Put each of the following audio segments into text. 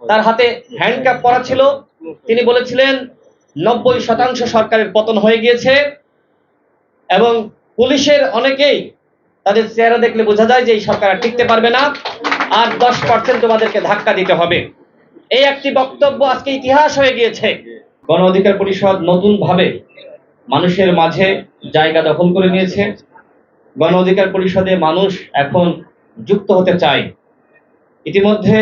তার হাতে হ্যান্ডকাপ পরা ছিল। তিনি বলেছিলেন 90% সরকারের পতন হয়ে গিয়েছে এবং পুলিশের অনেকেই তাদের চেহারা দেখলে বোঝা যায় যে এই সরকার আর টিকতে পারবে না, আর 10% তোমাদেরকে ধাক্কা দিতে হবে। এই একটি বক্তব্য আজকে ইতিহাস হয়ে গিয়েছে। গণ অধিকার পরিষদ নতুন ভাবে মানুষের মাঝে জায়গা দখল করে নিয়েছে। গণ অধিকার পরিষদে মানুষ এখন যুক্ত হতে চায়। ইতিমধ্যে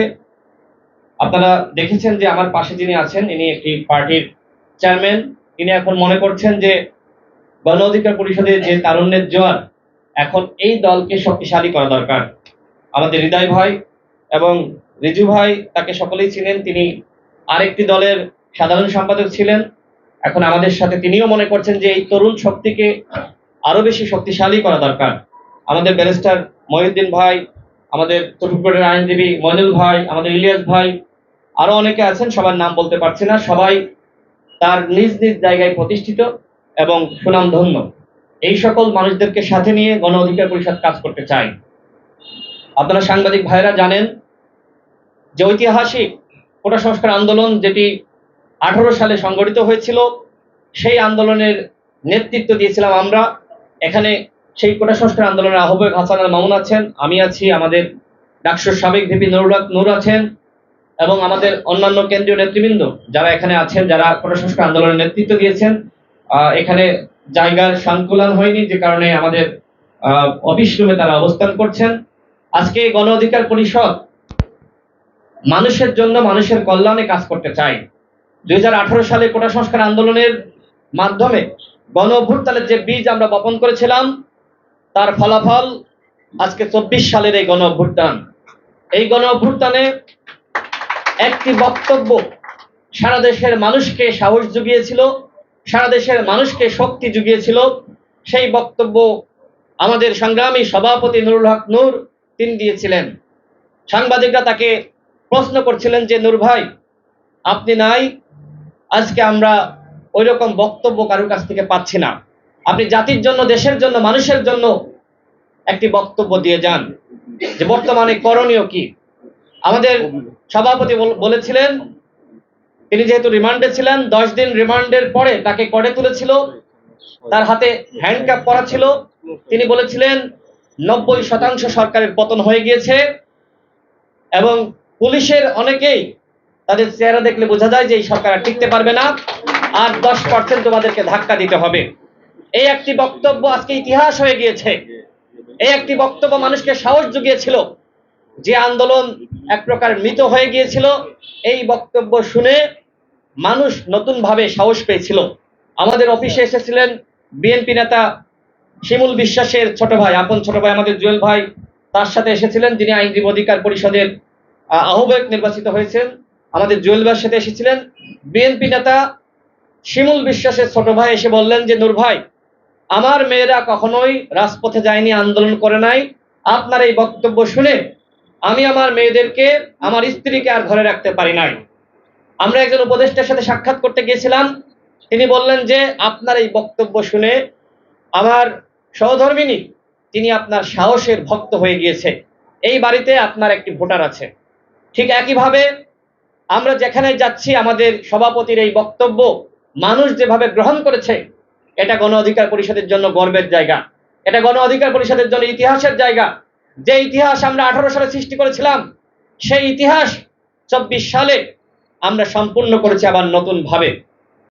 আপনারা দেখেছেন যে আমার পাশে যিনি আছেন ইনি একটি পার্টির চেয়ারম্যান। তিনি এখন মনে করছেন যে গণ অধিকার পরিষদে যে তারুণ্যের জোয়ার, এখন এই দলকে শক্তিশালী করা দরকার। আমাদের হৃদয় ভাই এবং রিজু ভাই, তাকে সকলেই ছিলেন, তিনি আরেকটি দলের সাধারণ সম্পাদক ছিলেন। এখন আমাদের সাথে তিনিও মনে করছেন যে এই তরুণ শক্তিকে আরো বেশি শক্তিশালী করা দরকার। আমাদের ব্যারিস্টার মহিউদ্দিন ভাই, আমাদের চট্টগ্রামের আইনজীবী মইনুল ভাই, আমাদের ইলিয়াস ভাই, আরো অনেকে আছেন, সবার নাম বলতে পারছি না। সবাই তার নিজ নিজ জায়গায় প্রতিষ্ঠিত এবং সুনামধন্য। এই সকল মানুষদেরকে সাথে নিয়ে গণ অধিকার পরিষদ কাজ করতে চায়। আপনারা সাংবাদিক ভাইরা জানেন যে ঐতিহাসিক কোটা সংস্কার আন্দোলন যেটি 18 সালে সংগঠিত হয়েছিল, সেই আন্দোলনের নেতৃত্ব দিয়েছিলাম আমরা। এখানে সেই কোটা সংস্কার আন্দোলনের আহ্বায়ক হাসান আল মামুন আছেন, আমি আছি, আমাদের ডাকসুর সাবেক ভিপি নূর আছেন এবং আমাদের অন্যান্য কেন্দ্রীয় নেতৃবৃন্দ যারা এখানে আছেন, যারা কোটা সংস্কার আন্দোলনের নেতৃত্ব দিয়েছেন। এখানে জায়গার সংকুলান হয়নি, যে কারণে আমাদের অফিস রুমে তারা অবস্থান করছেন। আজকে গণ অধিকার পরিষদ মানুষের জন্য, মানুষের কল্যাণে কাজ করতে চায়। 2018 সালে কোটা সংস্কার আন্দোলনের মাধ্যমে গণ অভ্যুত্থানের যে বীজ আমরা বপন করেছিলাম, তার ফলাফল আজকে 24 সালের এই গণ অভ্যুত্থান। এই গণ অভ্যুত্থানে একটি বক্তব্য সারা দেশের মানুষকে সাহস জুগিয়েছিল, সারা দেশের মানুষকে শক্তি জুগিয়েছিল। সেই বক্তব্য আমাদের সংগ্রামী সভাপতি নুরুল হক নূর তিনি দিয়েছিলেন। সাংবাদিকরা তাকে প্রশ্ন করছিলেন যে নূর ভাই, আপনি নাই, আজকে আমরা ওই রকম বক্তব্য কারোর কাছ থেকে পাচ্ছি না, আপনি জাতির জন্য, দেশের জন্য, মানুষের জন্য একটি বক্তব্য দিয়ে যান যে বর্তমানে করণীয় কি। আমাদের সভাপতি বলেছিলেন, তিনি যেহেতু রিমান্ডে ছিলেন, 10 দিন রিমান্ডের পরে তাকে কোর্টে তুলেছিল, তার হাতে হ্যান্ডকাপ পরা ছিল। তিনি বলেছিলেন 90% সরকারের পতন হয়ে গিয়েছে এবং পুলিশের অনেকেই তাদের চেহারা দেখলে বোঝা যায় যে এই সরকার আর টিকতে পারবে না, আর 10% তোমাদেরকে ধাক্কা দিতে হবে। এই একটি বক্তব্য আজকে ইতিহাস হয়ে গিয়েছে। এই একটি বক্তব্য মানুষকে সাহস জুগিয়েছিল। যে আন্দোলন এক প্রকার মৃত হয়ে গিয়েছিল, এই বক্তব্য শুনে মানুষ নতুন ভাবে সাহস পেয়েছিল। আমাদের অফিসে এসেছিলেন বিএনপি নেতা শিমুল বিশ্বাসের ছোট ভাই, আপন ছোট ভাই আমাদের জুয়েল ভাই, তার সাথে এসেছিলেন, যিনি আইনজীবী অধিকার পরিষদের আহ্বায়ক নির্বাচিত হয়েছেন। আমাদের জুয়েল ভাইয়ের সাথে এসেছিলেন বিএনপি নেতা শিমুল বিশ্বাসের ছোট ভাই। এসে বললেন যে নূর ভাই, আমার মেয়েরা কখনোই রাজপথে যায়নি, আন্দোলন করে নাই, আপনার এই বক্তব্য শুনে আমি আমার মেয়েদেরকে, আমার স্ত্রীকে আর ঘরে রাখতে পারি নাই। আমরা একজন উপদেষ্টার সাথে সাক্ষাৎ করতে গিয়েছিলাম, তিনি বললেন যে আপনার এই বক্তব্য শুনে আমার সহধর্মিনী, তিনি আপনার সাহসের ভক্ত হয়ে গিয়েছে, এই বাড়িতে আপনার একটি ভোটার আছে। ঠিক একইভাবে আমরা যেখানে যাচ্ছি, আমাদের সভাপতির এই বক্তব্য মানুষ যেভাবে গ্রহণ করেছে, এটা গণ অধিকার পরিষদের জন্য গর্বের জায়গা, এটা গণ অধিকার পরিষদের জন্য ইতিহাসের জায়গা। যে ইতিহাস আমরা 18 সালে সৃষ্টি করেছিলাম, সেই ইতিহাস 24 সালে আমরা সম্পূর্ণ করেছি আবার নতুন ভাবে।